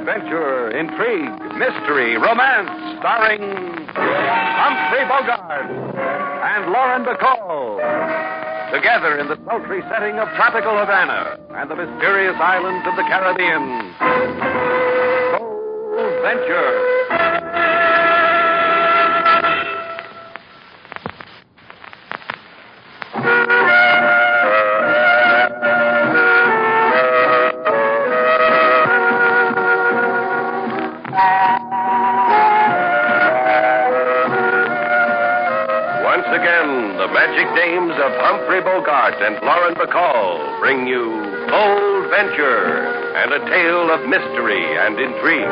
adventure, intrigue, mystery, romance, starring Humphrey Bogart and Lauren Bacall. Together in the sultry setting of tropical Havana and the mysterious islands of the Caribbean. Bold Venture. Magic Dames of Humphrey Bogart and Lauren Bacall bring you Bold Venture and a tale of mystery and intrigue.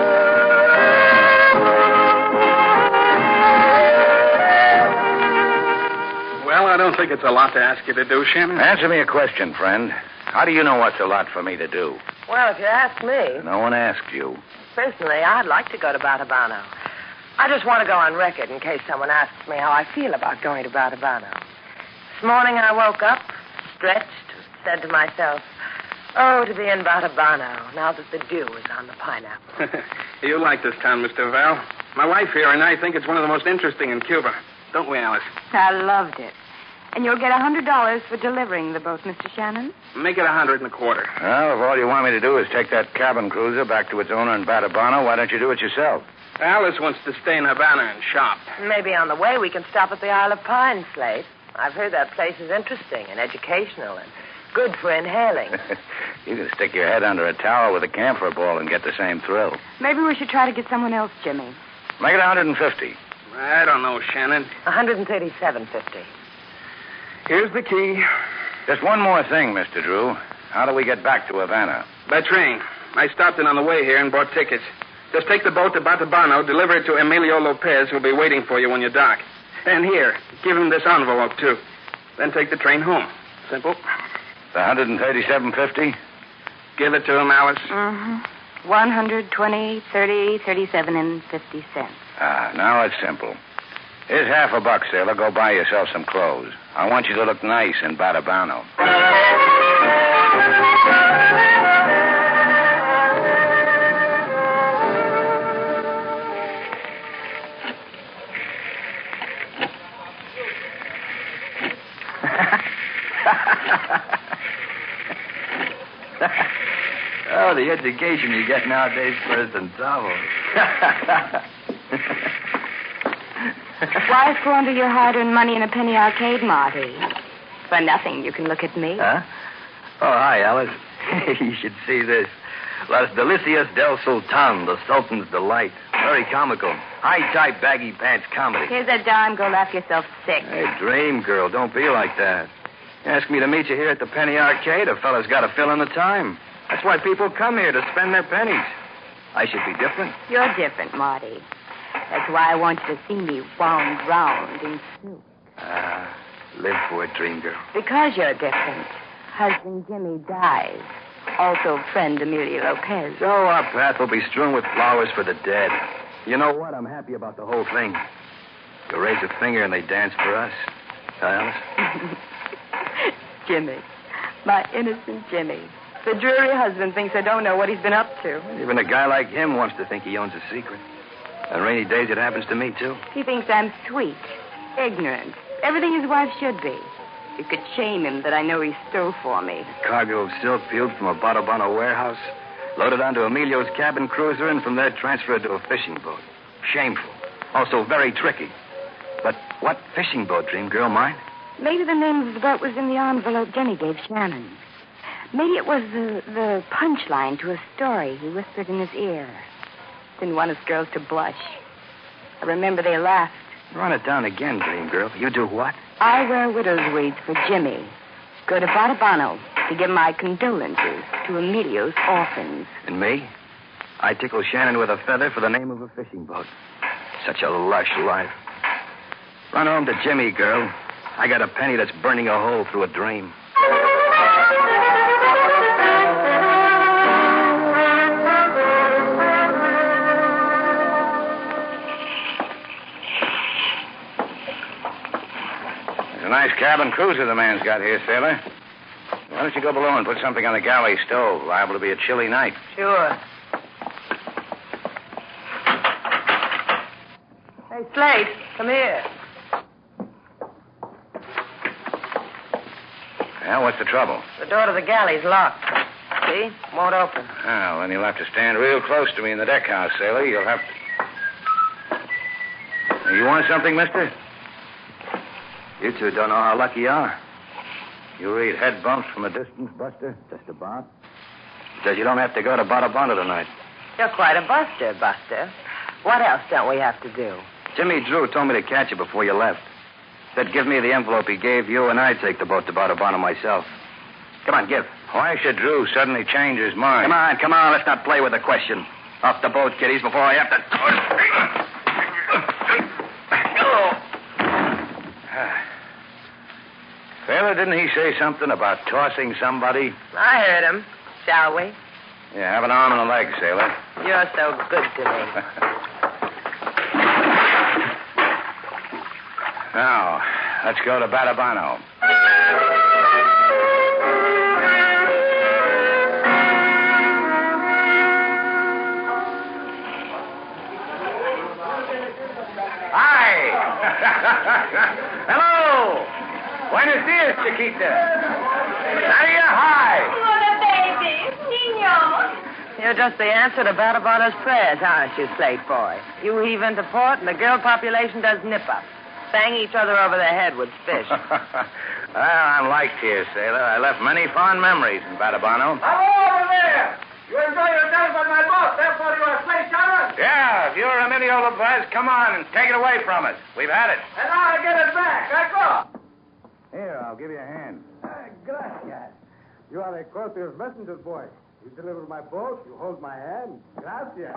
Well, I don't think it's a lot to ask you to do, Shannon. Answer me a question, friend. How do you know what's a lot for me to do? Well, if you ask me... No one asked you. Personally, I'd like to go to Batobano. I just want to go on record in case someone asks me how I feel about going to Batobano. This morning I woke up, stretched, said to myself, oh, to be in Batobano, now that the dew is on the pineapple. You like this town, Mr. Val. My wife here and I think it's one of the most interesting in Cuba. Don't we, Alice? I loved it. And you'll get $100 for delivering the boat, Mr. Shannon. Make it 125. Well, if all you want me to do is take that cabin cruiser back to its owner in Batobano, why don't you do it yourself? Alice wants to stay in Havana and shop. Maybe on the way we can stop at the Isle of Pine, Slate. I've heard that place is interesting and educational and good for inhaling. You can stick your head under a towel with a camphor ball and get the same thrill. Maybe we should try to get someone else, Jimmy. Make it 150. I don't know, Shannon. 137.50. Here's the key. Just one more thing, Mr. Drew. How do we get back to Havana? By train. I stopped in on the way here and bought tickets. Just take the boat to Batobano, deliver it to Emilio Lopez, who'll be waiting for you when you dock. And here, give him this envelope, too. Then take the train home. Simple. The 137.50? Give it to him, Alice. Mm-hmm. 120, 30, 37 and 50 cents. Now it's simple. Here's $50, sailor. Go buy yourself some clothes. I want you to look nice in Batobano. Oh, the education you get nowadays, President Tavo. Why squander your hard-earned money in a penny arcade, Marty? For nothing, you can look at me. Huh? Oh, hi, Alice. You should see this. Las Delicias del Sultan, the Sultan's Delight. Very comical. High-type baggy pants comedy. Here's a dime. Go laugh yourself sick. Hey, dream girl, don't be like that. You ask me to meet you here at the penny arcade, a fella's got to fill in the time. That's why people come here, to spend their pennies. I should be different. You're different, Marty. That's why I want you to see me wound round in silk. Live for it, dream girl. Because you're different. Husband Jimmy dies. Also, friend Emilio Lopez. So our path will be strewn with flowers for the dead. You know what? I'm happy about the whole thing. You raise a finger and they dance for us. Alice? Jimmy. My innocent Jimmy. The dreary husband thinks I don't know what he's been up to. Even a guy like him wants to think he owns a secret. On rainy days, it happens to me, too. He thinks I'm sweet, ignorant, everything his wife should be. You could shame him that I know he stole for me. A cargo of silk peeled from a Batobano warehouse, loaded onto Emilio's cabin cruiser, and from there transferred to a fishing boat. Shameful. Also very tricky. But what fishing boat, dream girl, mine? Maybe the name of the boat was in the envelope Jenny gave Shannon. Maybe it was the punchline to a story he whispered in his ear. Didn't want his girls to blush. I remember they laughed. Run it down again, dream girl. You do what? I wear widow's weeds for Jimmy. Go to Batobano to give my condolences to Emilio's orphans. And me? I tickle Shannon with a feather for the name of a fishing boat. Such a lush life. Run home to Jimmy, girl. I got a penny that's burning a hole through a dream. A nice cabin cruiser the man's got here, sailor. Why don't you go below and put something on the galley stove? Liable to be a chilly night. Sure. Hey, Slate, come here. Well, what's the trouble? The door to the galley's locked. See? Won't open. Oh, then you'll have to stand real close to me in the deck house, sailor. You'll have to... You want something, mister? You two don't know how lucky you are. You read head bumps from a distance, Buster? Just about. Because you don't have to go to Batobano tonight. You're quite a buster, Buster. What else don't we have to do? Jimmy Drew told me to catch you before you left. Said give me the envelope he gave you, and I'd take the boat to Batobano myself. Come on, give. Why should Drew suddenly change his mind? Come on. Let's not play with the question. Off the boat, kiddies, before I have to... Sailor, didn't he say something about tossing somebody? I heard him. Shall we? Yeah, have an arm and a leg, sailor. You're so good to me. Now, let's go to Batobano. Hi! Hello! Buenos dias, Chiquita. Nadia, hi! Hola, baby. Niño. You're just the answer to Batobano's prayers, aren't you, Slate boy? You heave into port, and the girl population does nip-up. Bang each other over the head with fish. Well, I'm liked here, sailor. I left many fond memories in Batobano. Hello over there! You enjoy yourself on my boat, therefore you are Slate Shannon. Yeah, if you're Emilio Lopez, come on and take it away from us. We've had it. And now I get it back. I go. Here, I'll give you a hand. Gracias. You are a courteous messenger boy. You deliver my boat, you hold my hand. Gracias.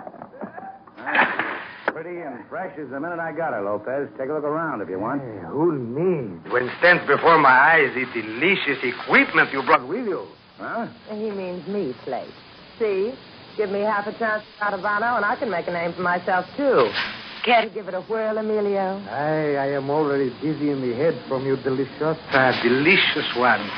Pretty and fresh as the minute I got her, Lopez. Take a look around if you want. Hey, who needs? When stands before my eyes the delicious equipment you brought with you. Huh? He means me, Slate. See? Give me half a chance at Batobano, and I can make a name for myself, too. Care to give it a whirl, Emilio? I am already dizzy in the head from your delicious one.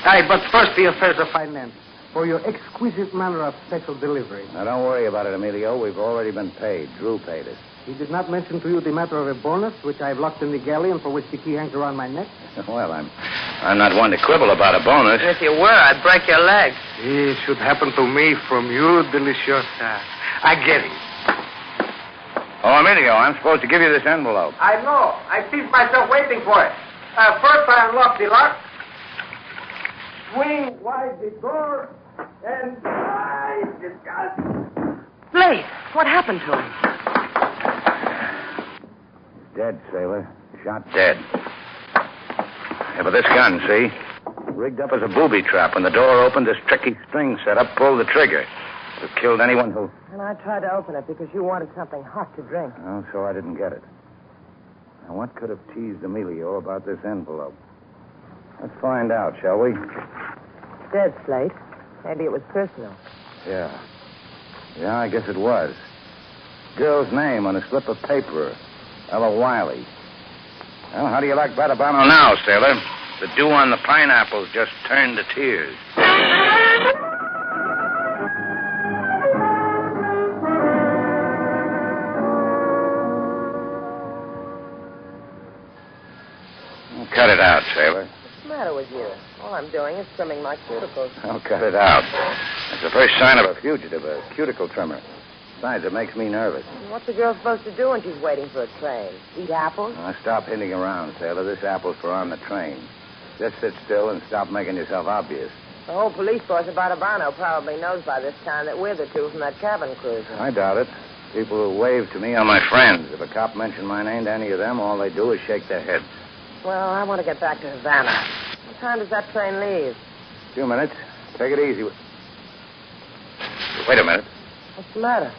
But first the affairs of finance. For your exquisite manner of special delivery. Now, don't worry about it, Emilio. We've already been paid. Drew paid us. He did not mention to you the matter of a bonus, which I've locked in the galley and for which the key hangs around my neck? Well, I'm not one to quibble about a bonus. If you were, I'd break your legs. It should happen to me from you, delicious. I get it. Oh, Emilio, I'm supposed to give you this envelope. I know. I see myself waiting for it. First I unlock the lock. Swing wide the door. And I discuss. Slate, what happened to him? Dead, sailor. Shot dead. Yeah, but this gun, see? Rigged up as a booby trap. When the door opened, this tricky string set up pulled the trigger. It killed anyone who... And I tried to open it because you wanted something hot to drink. Oh, so I didn't get it. Now, what could have teased Emilio about this envelope? Let's find out, shall we? Dead, Slate. Maybe it was personal. Yeah, I guess it was. Girl's name on a slip of paper. Ella Wiley. Well, how do you like Batobano now, sailor? The dew on the pineapples just turned to tears. Cut it out, sailor. What's the matter with you? All I'm doing is trimming my cuticles. Oh, cut it out. That's the first sign of a fugitive, a cuticle trimmer. Besides, it makes me nervous. What's a girl supposed to do when she's waiting for a train? Eat apples? Now, stop hinting around, sailor. This apple's for on the train. Just sit still and stop making yourself obvious. The whole police force of Batobano probably knows by this time that we're the two from that cabin cruiser. I doubt it. People who wave to me are my friends. If a cop mentioned my name to any of them, all they do is shake their heads. Well, I want to get back to Havana. What time does that train leave? A few minutes. Take it easy. Wait a minute. What's the matter?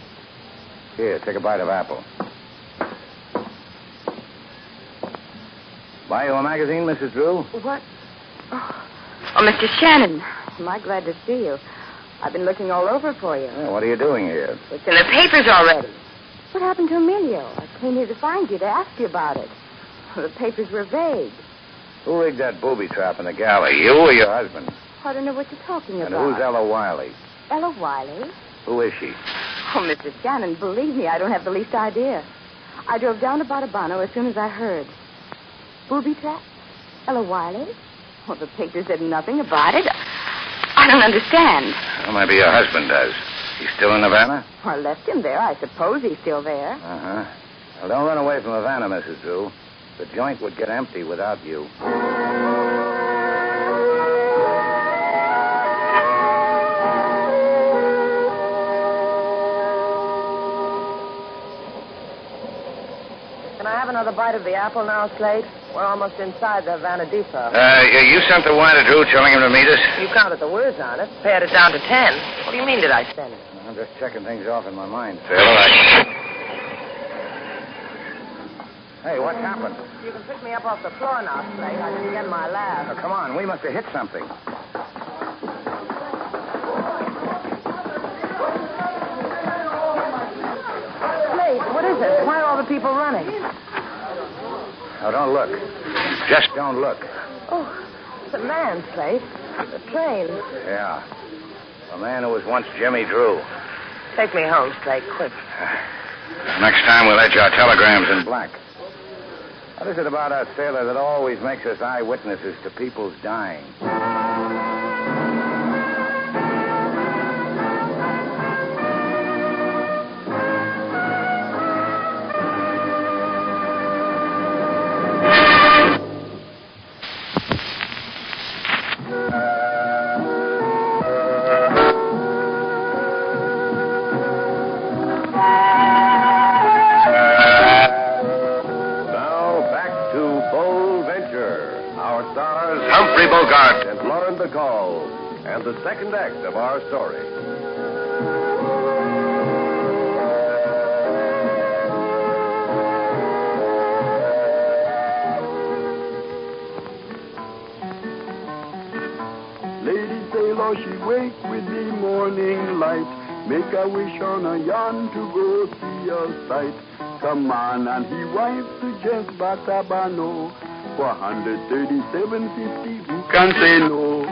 Here, take a bite of apple. Buy you a magazine, Mrs. Drew? What? Oh, Mr. Shannon. Am I glad to see you? I've been looking all over for you. Yeah, what are you doing here? It's in the papers already. What happened to Emilio? I came here to find you, to ask you about it. The papers were vague. Who rigged that booby trap in the galley? You or your husband? I don't know what you're talking And about. who's Ella Wiley? Ella Wiley? Who is she? Oh, Mr. Shannon, believe me, I don't have the least idea. I drove down to Batobano as soon as I heard. Booby trap? Ella Wiley? Well, the paper said nothing about it. I don't understand. Well, maybe your husband does. He's still in Havana? Well, I left him there. I suppose he's still there. Uh-huh. Well, don't run away from Havana, Mrs. Drew. The joint would get empty without you. Can I have another bite of the apple now, Slate? We're almost inside the Havana depot. You sent the wire to Drew telling him to meet us? You counted the words on it, pared it down to 10. What do you mean, did I send it? I'm just checking things off in my mind, Sailor. Hey, what happened? You can pick me up off the floor now, Slate. I didn't get my laugh. Now, come on, we must have hit something. Slate, what is it? Why are all the people running? Now, don't look. Just don't look. Oh, it's a man, Slate. The train. Yeah. A man who was once Jimmy Drew. Take me home, Slate, quick. Next time we'll edge our telegrams in black. What is it about us, Sailor, that always makes us eyewitnesses to people's dying? Bogart and Bacall, and the second act of our story. Lady Sailor, she wake with the morning light, make a wish on a yarn to go see a sight. Come on, and he wife suggests Batobano. For 137.50, who can say no?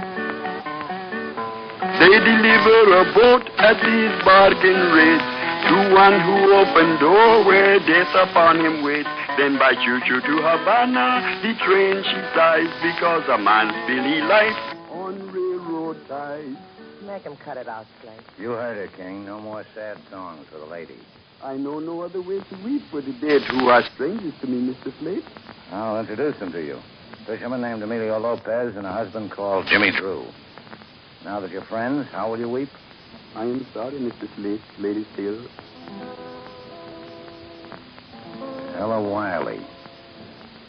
They deliver a boat at his bargain rate to one who opened door where death upon him wait. Then by choo-choo to Havana, the train she sighs because a man spill his life on railroad ties. Make him cut it out, Slate. You heard it, King. No more sad songs for the lady. I know no other way to weep for the dead who are strangers to me, Mr. Slate. I'll introduce them to you. Fisherman named Emilio Lopez and a husband called Jimmy Drew. Now that you're friends, how will you weep? I am sorry, Mr. Slate, Lady Sailor. Ella Wiley.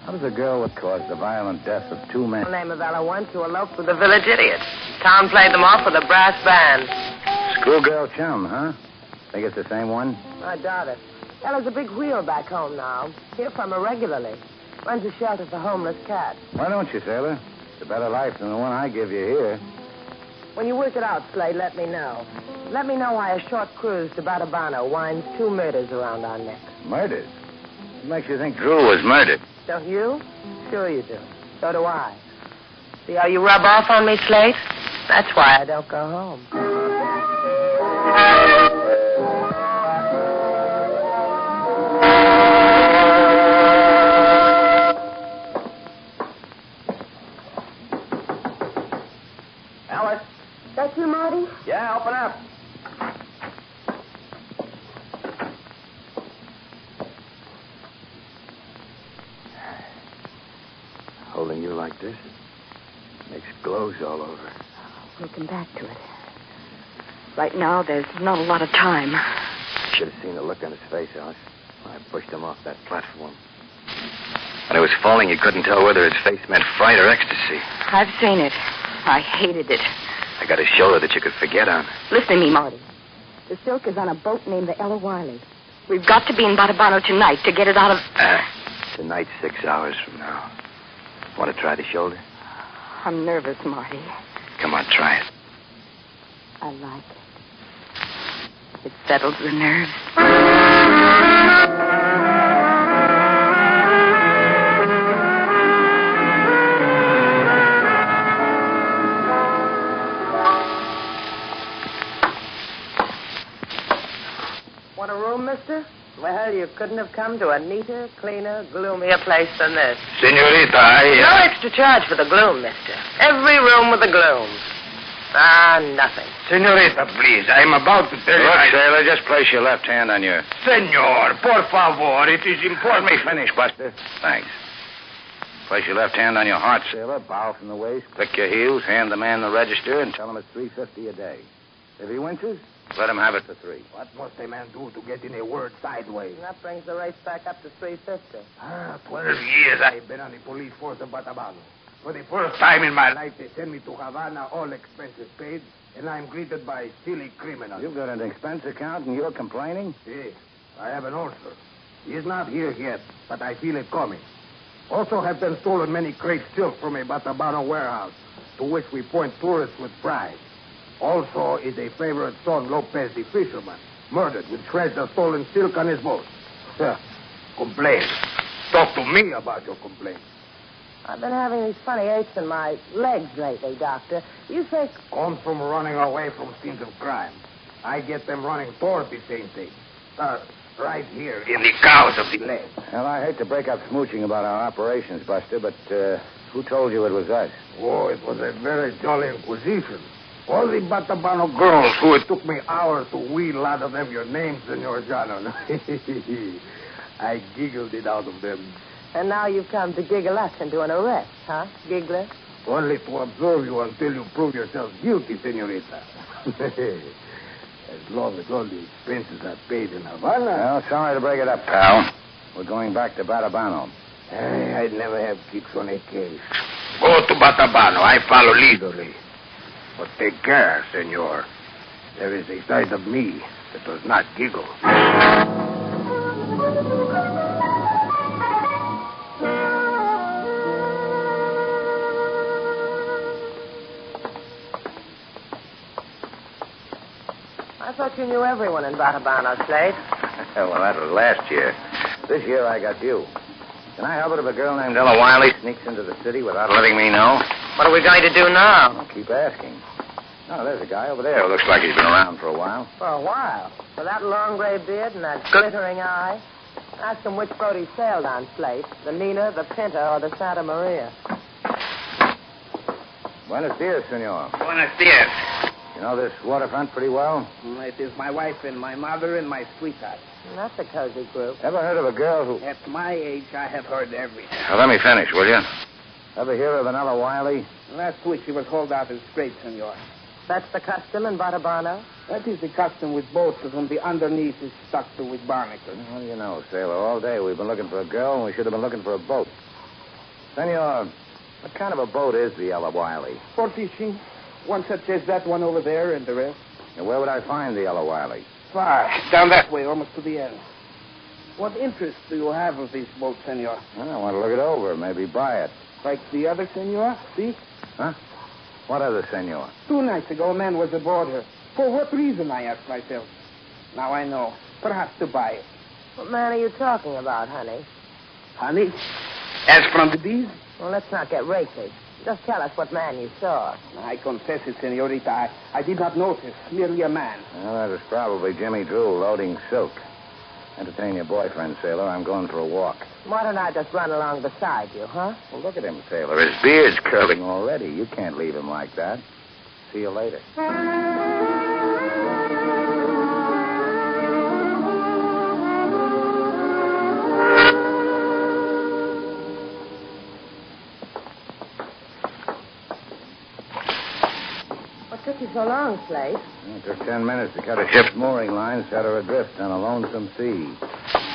How does a girl that caused the violent death of two men... The name of Ella went to elope with the village idiot. Town played them off with a brass band. Schoolgirl chum, huh? Think it's the same one? I doubt it. Ella's a big wheel back home now. Hear from her regularly. Runs a shelter for homeless cats. Why don't you, Sailor? It's a better life than the one I give you here. When you work it out, Slade, let me know. Let me know why a short cruise to Batobano winds 2 murders around our necks. Murders? What makes you think Drew was murdered? Don't you? Sure you do. So do I. See how you rub off on me, Slate? That's why I don't go home. Alice? That's you, Marty? Yeah, open up. Holding you like this makes glows all over. We'll come back to it. Right now, there's not a lot of time. Should have seen the look on his face, Alice. I pushed him off that platform. When he was falling, you couldn't tell whether his face meant fright or ecstasy. I've seen it. I hated it. I got a shoulder that you could forget on. Listen to me, Marty. The Silk is on a boat named the Ella Wiley. We've got to be in Batobano tonight to get it out of... Tonight's 6 hours from now. Want to try the shoulder? I'm nervous, Marty. Come on, try it. I like it. It settles the nerves. Want a room, mister? Well, you couldn't have come to a neater, cleaner, gloomier place than this. Senorita, No extra charge for the gloom, mister. Every room with a gloom. Ah, nothing. Senorita, please. I'm about to tell you. Look, Sailor, just place your left hand on your... Senor, por favor, it is important. Let me finish, Buster. Thanks. Place your left hand on your heart, Sailor. Bow from the waist. Click your heels. Hand the man the register and tell him it's $3.50 a day. If he winces, let him have it for $3. What must a man do to get in a word sideways? That brings the race back up to $3.50. 12 years I've been on the police force of Batobano. For the first time in my life, they send me to Havana, all expenses paid, and I'm greeted by silly criminals. You've got an expense account and you're complaining? Yes, I have an ulcer. He's not here yet, but I feel it coming. Also have been stolen many crates silk from a Batobano warehouse, to which we point tourists with pride. Also is a favorite son, Lopez the fisherman, murdered with shreds of stolen silk on his boat. Complain. Talk to me about your complaint. I've been having these funny aches in my legs lately, Doctor. You think... Comes from running away from scenes of crime. I get them running toward the same thing. Right here in the cows of the leg. Well, I hate to break up smooching about our operations, Buster, but who told you it was us? Oh, it was a very jolly inquisition. All the Batobano girls who it took me hours to wheedle out of them your names, Senor Shannon. I giggled it out of them. And now you've come to giggle us into an arrest, huh, giggler? Only to observe you until you prove yourself guilty, senorita. As long as all the expenses are paid in Havana. Well, sorry to break it up, pal. We're going back to Batobano. I'd never have kicks on a case. Go to Batobano. I follow legally. But take care, senor. There is a side of me that does not giggle. I thought you knew everyone in Batobano, Slate. Well, that was last year. This year I got you. Can I help it if a girl named Ella Wiley sneaks into the city without letting me know? What are we going to do now? I'll keep asking. Oh, there's a guy over there who looks like he's been around for a while. For a while? With that long gray beard and that glittering eye? Ask him which boat he sailed on, Slate. The Nina, the Pinta, or the Santa Maria. Buenos dias, senor. Buenos dias. You know this waterfront pretty well? It is my wife and my mother and my sweetheart. That's a cozy group. Ever heard of a girl who... At my age, I have heard everything. Now, let me finish, will you? Ever hear of an Ella Wiley? Last week, she was hauled out as straight, senor. That's the custom in Batobano? That is the custom with boats whom the underneath is stuck to with barnacles. What do you know, sailor? All day we've been looking for a girl, and we should have been looking for a boat. Senor, what kind of a boat is the Ella Wiley? For fishing. One such as that one over there and the rest. And where would I find the Ella Wiley? Far. Down that way, almost to the end. What interest do you have of this boat, senor? Well, I want to look it over, maybe buy it. Like the other, senor? See? Huh? What other senor? 2 nights ago, a man was aboard her. For what reason, I asked myself. Now I know. Perhaps to buy it. What man are you talking about, honey? Honey? As from the bees? Well, let's not get racy. Just tell us what man you saw. I confess it, senorita. I did not notice. Merely a man. Well, that was probably Jimmy Drew loading silk. Entertain your boyfriend, sailor. I'm going for a walk. Why don't I just run along beside you, huh? Well, look at him, sailor. His beard's curling already. You can't leave him like that. See you later. What took you so long, Slate? It took 10 minutes to cut a ship's mooring line, set her adrift on a lonesome sea.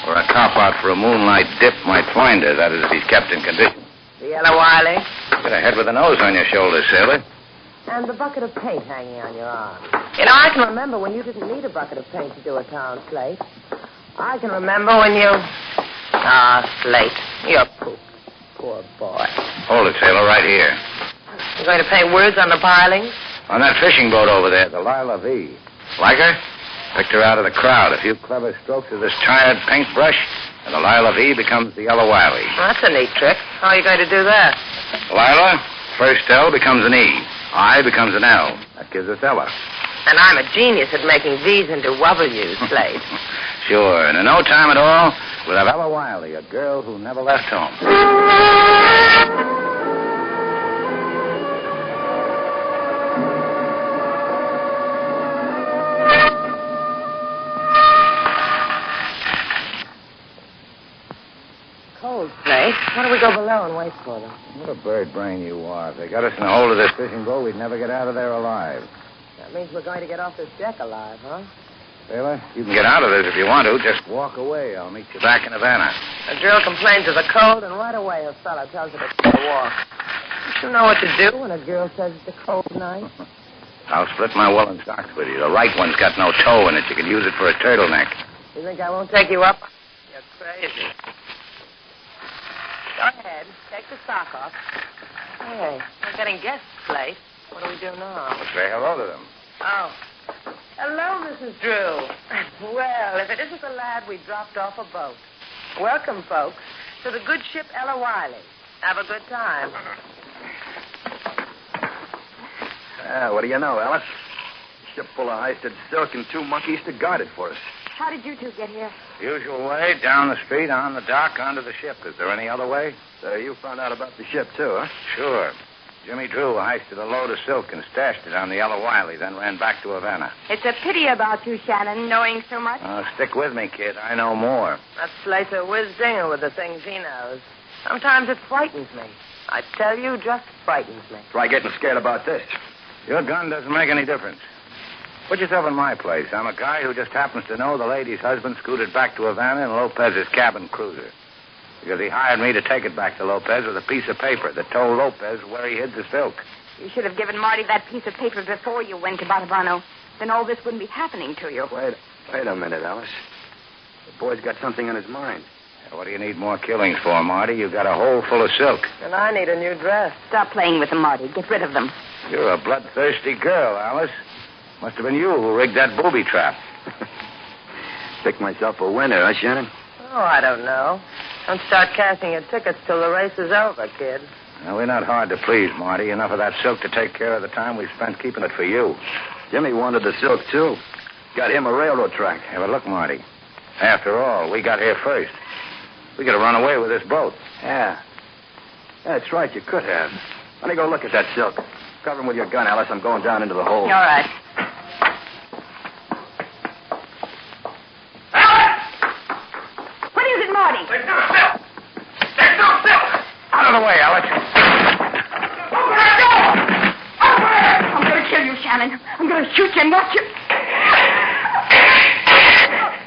Or a cop-out for a moonlight dip might find her. That is, if he's kept in condition. The Ella Wiley? Got a head with a nose on your shoulders, sailor. And the bucket of paint hanging on your arm. You know, I can remember when you didn't need a bucket of paint to do a town, Slate. I can remember when you... Slate, you're pooped. Poor boy. Hold it, sailor, right here. You going to paint words on the pilings? On that fishing boat over there, the Lila V. Like her? Picked her out of the crowd. A few clever strokes of this tired paintbrush, and the Lila V becomes the Ella Wiley. Well, that's a neat trick. How are you going to do that? Lila, first L becomes an E. I becomes an L. That gives us Ella. And I'm a genius at making V's into W's, Slate. Sure, and in no time at all, we'll have Ella Wiley, a girl who never left home. Cold, Slate. Why don't we go below and wait for them? What a bird brain you are. If they got us in a hold of this fishing boat, we'd never get out of there alive. That means we're going to get off this deck alive, huh? Sailor, you can get out of this if you want to. Just walk away. I'll meet you back in Havana. The girl complains of the cold, and right away her fellow tells her to take a walk. Don't you know what to do when a girl says it's a cold night? I'll split my woolen socks with you. The right one's got no toe in it. You can use it for a turtleneck. You think I won't take you up? You're crazy. Go ahead. Take the sock off. Hey, we're getting guests, Slate. What do we do now? We'll say hello to them. Oh. Hello, Mrs. Drew. Well, if it isn't the lad we dropped off a boat. Welcome, folks, to the good ship Ella Wiley. Have a good time. What do you know, Alice? A ship full of heisted silk and 2 monkeys to guard it for us. How did you two get here? Usual way, down the street, on the dock, onto the ship. Is there any other way? So you found out about the ship, too, huh? Sure. Jimmy Drew heisted a load of silk and stashed it on the Ella Wiley, then ran back to Havana. It's a pity about you, Shannon, knowing so much. Oh, stick with me, kid. I know more. That Slate's a whiz-zinger with the things he knows. Sometimes it frightens me. I tell you, just frightens me. Try getting scared about this. Your gun doesn't make any difference. Put yourself in my place. I'm a guy who just happens to know the lady's husband scooted back to Havana in Lopez's cabin cruiser. Because he hired me to take it back to Lopez with a piece of paper that told Lopez where he hid the silk. You should have given Marty that piece of paper before you went to Batobano. Then all this wouldn't be happening to you. Wait a minute, Alice. The boy's got something on his mind. What do you need more killings for, Marty? You've got a hole full of silk. And I need a new dress. Stop playing with them, Marty. Get rid of them. You're a bloodthirsty girl, Alice. Must have been you who rigged that booby trap. Pick myself a winner, huh, Shannon? Oh, I don't know. Don't start cashing your tickets till the race is over, kid. Now, we're not hard to please, Marty. Enough of that silk to take care of the time we've spent keeping it for you. Jimmy wanted the silk, too. Got him a railroad track. Yeah, but look, Marty. After all, we got here first. We could have run away with this boat. Yeah. That's right, you could have. Let me go look at that silk. Cover him with your gun, Alice. I'm going down into the hole. All right. What is it, Marty? There's no silk! There's no silk! Out of the way, Alex. I'm going to kill you, Shannon. I'm going to shoot you and watch you.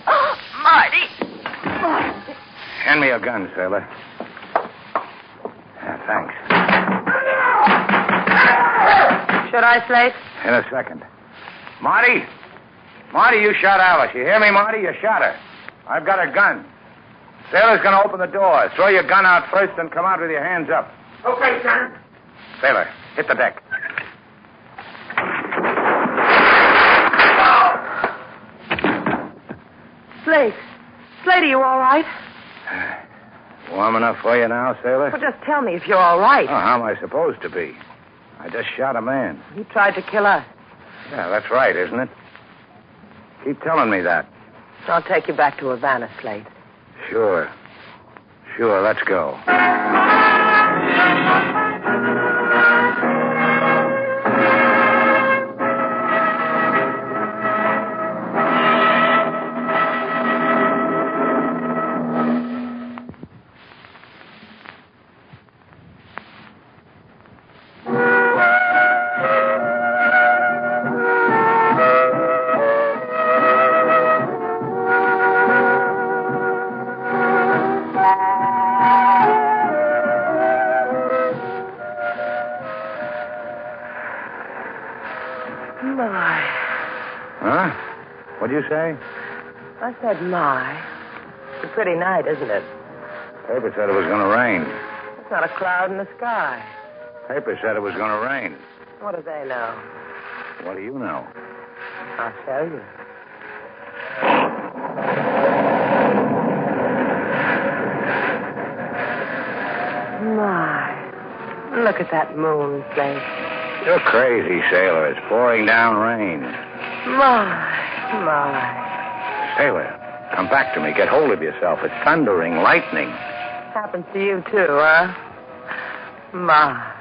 Oh, Marty. Hand me your gun, sailor. Yeah, thanks. Should I, Slate? In a second. Marty! Marty, you shot Alice. You hear me, Marty? You shot her. I've got her gun. Sailor's going to open the door. Throw your gun out first, then come out with your hands up. Okay, Shannon. Sailor, hit the deck. Slate. Slate, are you all right? Warm enough for you now, sailor? Well, just tell me if you're all right. Oh, how am I supposed to be? I just shot a man. He tried to kill us. Yeah, that's right, isn't it? Keep telling me that. I'll take you back to Havana, Slate. Sure. Sure, let's go. What'd you say? I said, my. It's a pretty night, isn't it? Paper said it was going to rain. There's not a cloud in the sky. Paper said it was going to rain. What do they know? What do you know? I'll tell you. My. Look at that moon, Slate. You're crazy, sailor. It's pouring down rain. My. Sailor, Come back to me. Get hold of yourself. It's thundering, lightning. Happens to you, too, huh? My.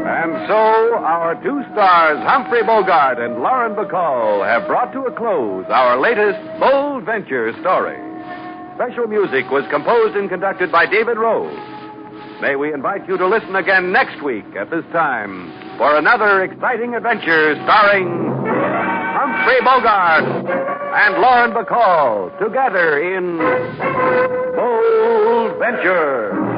And so, our two stars, Humphrey Bogart and Lauren Bacall, have brought to a close our latest bold venture story. Special music was composed and conducted by David Rose. May we invite you to listen again next week at this time for another exciting adventure starring Humphrey Bogart and Lauren Bacall together in Bold Venture.